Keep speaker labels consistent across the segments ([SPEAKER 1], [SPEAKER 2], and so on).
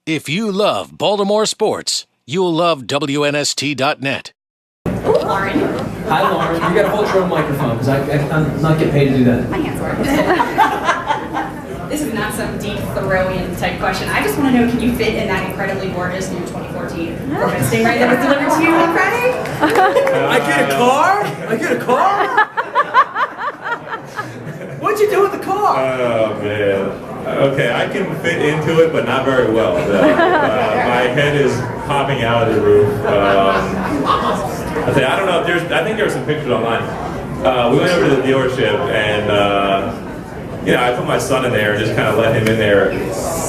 [SPEAKER 1] If you love Baltimore sports, you'll love WNST.net.
[SPEAKER 2] Lauren.
[SPEAKER 3] Hi, Lauren. You got to hold your own microphone because I'm not getting paid to do that.
[SPEAKER 2] My hands work. This is not some deep throw-in type question. I just want to know, can you fit in that incredibly gorgeous new 2014 Stingray that was delivered to you on Friday?
[SPEAKER 3] I get a car? I get a car? What'd you do with the car?
[SPEAKER 4] Oh, man. Okay, I can fit into it, but not very well. My head is popping out of the roof. I don't know if I think there were some pictures online. We went over to the dealership and, I put my son in there and just kind of let him in there.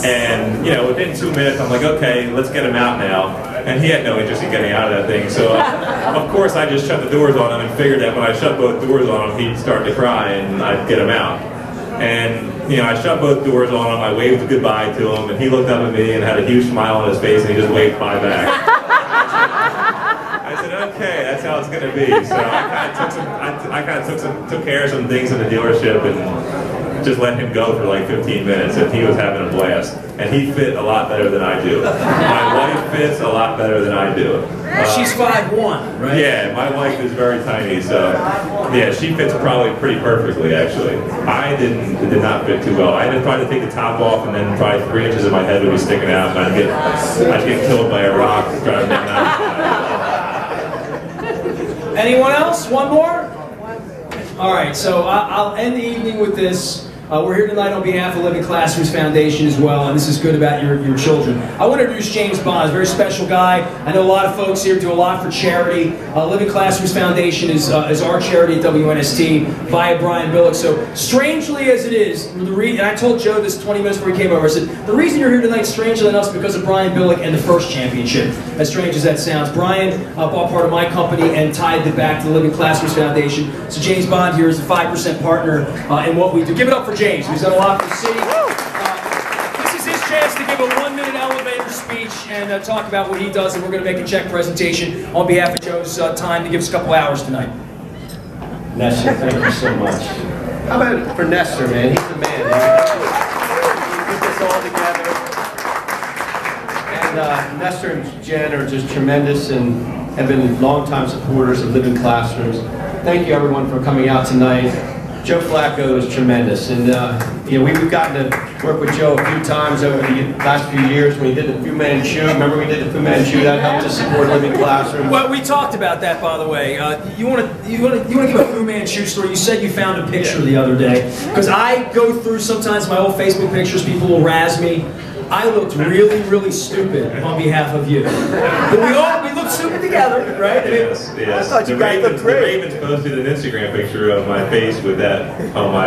[SPEAKER 4] And, within 2 minutes, I'm like, okay, let's get him out now. And he had no interest in getting out of that thing. So, of course, I just shut the doors on him and figured that when I shut both doors on him, he'd start to cry and I'd get him out. And, I shut both doors on him, I waved goodbye to him, and he looked up at me and had a huge smile on his face, and he just waved bye back. I said, okay, that's how it's going to be. So I kind of took care of some things in the dealership and just let him go for like 15 minutes, and he was having a blast. And he fit a lot better than I do. My wife fits a lot better than I do.
[SPEAKER 3] She's 5'1", right?
[SPEAKER 4] Yeah, my wife is very tiny, so yeah, she fits probably pretty perfectly, actually. I did not fit too well. I had to try to take the top off, and then probably 3 inches of my head would be sticking out, and I'd get killed by a rock driving down that.
[SPEAKER 3] Anyone else? One more? All right, so I'll end the evening with this. We're here tonight on behalf of Living Classrooms Foundation as well, and this is good about your children. I want to introduce James Bond, a very special guy. I know a lot of folks here do a lot for charity. Living Classrooms Foundation is our charity at WNST via Brian Billick. So strangely as it is, and I told Joe this 20 minutes before he came over, I said, the reason you're here tonight, strangely enough, is because of Brian Billick and the first championship. As strange as that sounds. Brian bought part of my company and tied it back to the Living Classrooms Foundation. So James Bond here is a 5% partner in what we do. Give it up for James, who's done a lot for the city. This is his chance to give a 1-minute elevator speech and talk about what he does, and we're going to make a check presentation on behalf of Joe's time to give us a couple hours tonight.
[SPEAKER 5] Nestor, thank you so much. How about for Nestor, man? He's the man. He put this all together. And Nestor and Jen are just tremendous and have been longtime supporters of Living Classrooms. Thank you, everyone, for coming out tonight. Joe Flacco is tremendous, and we've gotten to work with Joe a few times over the last few years when we did the Fu Manchu. Remember we did the Fu Manchu? That helped us support Living Classrooms.
[SPEAKER 3] Well, we talked about that, by the way. You want to give a Fu Manchu story? You said you found a picture the other day, because I go through sometimes my old Facebook pictures. People will razz me. I looked really, really stupid on behalf of you. But we looked stupid together, right?
[SPEAKER 4] Yes.
[SPEAKER 3] I thought you guys looked great.
[SPEAKER 4] The Ravens posted an Instagram picture of my face with that on,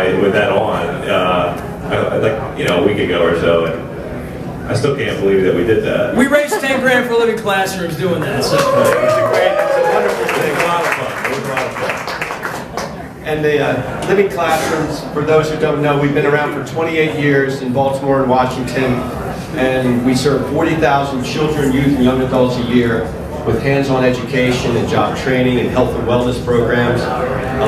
[SPEAKER 4] a week ago or so, and I still can't believe that we did that.
[SPEAKER 3] We raised 10 grand for Living Classrooms doing that. So.
[SPEAKER 5] It's a wonderful thing.
[SPEAKER 4] It was a lot of fun. It was a lot of fun.
[SPEAKER 5] And the Living Classrooms, for those who don't know, we've been around for 28 years in Baltimore and Washington, and we serve 40,000 children, youth, and young adults a year with hands-on education and job training and health and wellness programs.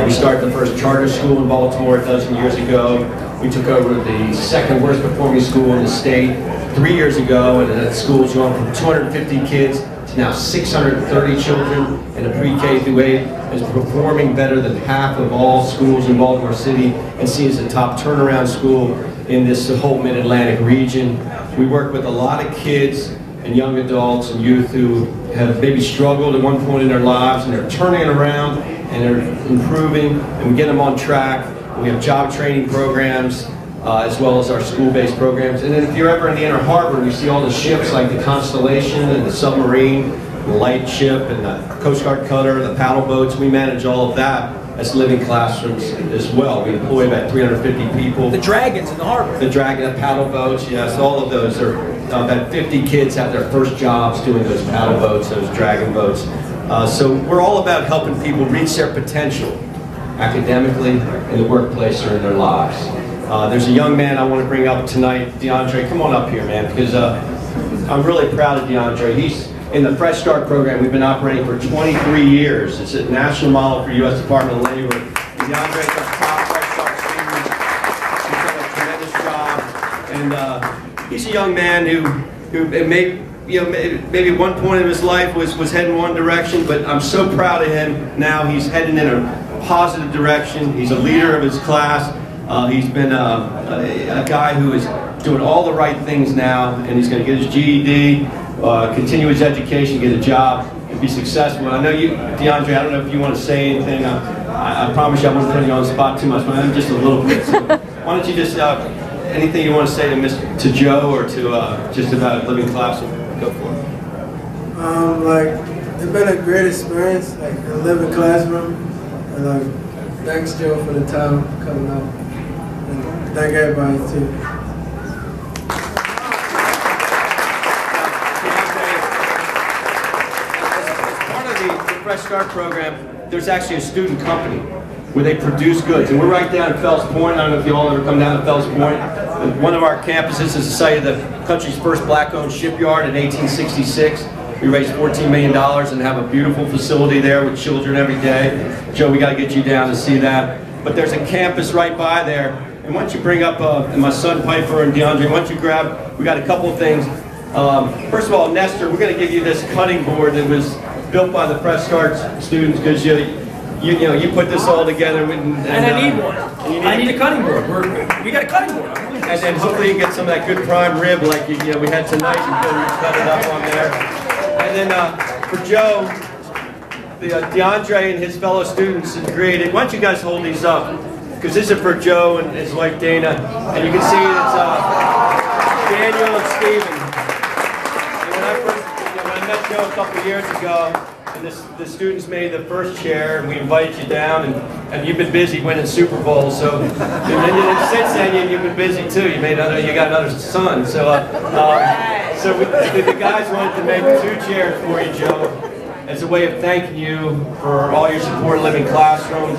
[SPEAKER 5] We started the first charter school in Baltimore a dozen years ago. We took over the second worst performing school in the state 3 years ago, and that school's gone from 250 kids to now 630 children, and the pre-K through 8 is performing better than half of all schools in Baltimore City, and seen as a top turnaround school in this whole mid-Atlantic region. We work with a lot of kids and young adults and youth who have maybe struggled at one point in their lives, and they're turning it around and they're improving, and we get them on track. We have job training programs as well as our school-based programs. And then if you're ever in the Inner Harbor, you see all the ships like the Constellation and the submarine, the light ship and the Coast Guard cutter, the paddle boats. We manage all of that as Living Classrooms as well. We employ about 350 people.
[SPEAKER 3] The dragons in the harbor.
[SPEAKER 5] The dragon, the paddle boats, yes, all of those are about 50 kids have their first jobs doing those paddle boats, those dragon boats. So we're all about helping people reach their potential academically, in the workplace, or in their lives. There's a young man I want to bring up tonight, DeAndre. Come on up here, man, because I'm really proud of DeAndre. He's in the Fresh Start program. We've been operating for 23 years. It's a national model for U.S. Department of Labor. DeAndre is our top Fresh Start student. He's done a tremendous job. And he's a young man who who maybe at one point in his life was heading one direction, but I'm so proud of him now. He's heading in a positive direction. He's a leader of his class. He's been a guy who is doing all the right things now, and he's going to get his GED, continue his education, get a job, and be successful. I know you, DeAndre, I don't know if you want to say anything. I promise you I won't put you on the spot too much, but I'm just a little bit. So why don't you just, anything you want to say to Joe or to just about Living Classroom, go for it.
[SPEAKER 6] Like, it's been a great experience, like a living classroom, and like, thanks Joe for the time coming out, and thank everybody too.
[SPEAKER 5] As part of the Fresh Start program, there's actually a student company where they produce goods, and we're right down at Fells Point. I don't know if you all ever come down to Fells Point. One of our campuses is the site of the country's first black-owned shipyard in 1866. We raised $14 million and have a beautiful facility there with children every day. Joe, we got to get you down to see that. But there's a campus right by there. And why don't you bring up my son Piper and DeAndre, why don't you grab, we got a couple of things. First of all, Nestor, we're going to give you this cutting board that was built by the Fresh Start students, because you put this all together. And
[SPEAKER 3] I need one. I need a cutting board. We got a cutting board.
[SPEAKER 5] And then hopefully you get some of that good prime rib like we had tonight. You can cut it up on there. And then for Joe, DeAndre and his fellow students have created, why don't you guys hold these up? Because this is for Joe and his wife Dana. And you can see it's Daniel and Steven. And when I met Joe a couple years ago, and the students made the first chair, and we invited you down, and you've been busy winning Super Bowls. So, and then since then you've been busy too. You got another son. So, the guys wanted to make 2 chairs for you, Joe, as a way of thanking you for all your support, Living Classrooms,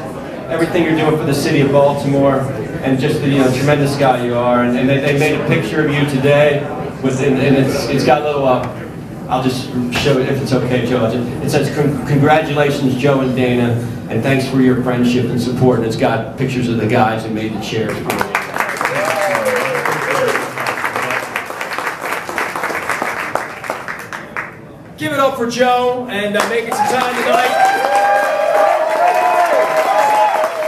[SPEAKER 5] everything you're doing for the city of Baltimore, and just the tremendous guy you are. And they made a picture of you today, and it's got a little. I'll just show it if it's okay, Joe. It says, congratulations, Joe and Dana, and thanks for your friendship and support. And it's got pictures of the guys who made the chairs for you.
[SPEAKER 3] Give it up for Joe and making some time tonight.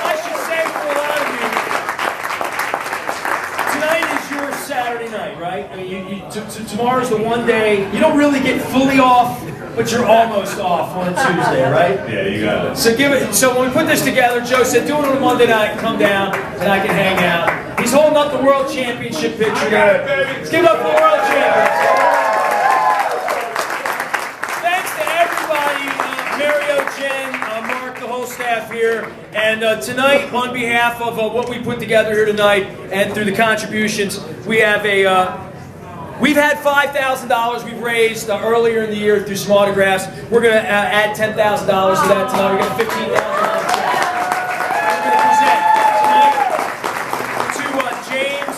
[SPEAKER 3] I should say for a lot of you, tonight is your Saturday night, right? I mean, tomorrow's the one day you don't really get fully off, but you're almost off on a Tuesday, right?
[SPEAKER 4] Yeah, you got it.
[SPEAKER 3] So when we put this together, Joe said, do it on a Monday night, come down, and I can hang out. He's holding up the World Championship picture there. Let's give it up for the World Champions. Mark, the whole staff here, and tonight, on behalf of what we put together here tonight, and through the contributions, we have we've had $5,000 we've raised earlier in the year through some autographs. We're going to add $10,000 to that tonight. We're going to $15,000 we're going to present tonight to James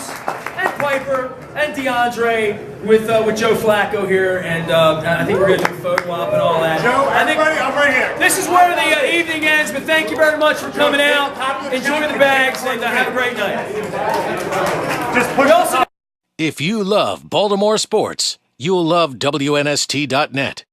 [SPEAKER 3] and Piper and DeAndre with Joe Flacco here, and I think we're going to do a photo op and all that.
[SPEAKER 7] Joe, everybody, I'm right here.
[SPEAKER 3] This is where the evening ends, but thank you very much for coming out. Enjoy the bags, and have a great night.
[SPEAKER 1] If you love Baltimore sports, you'll love WNST.net.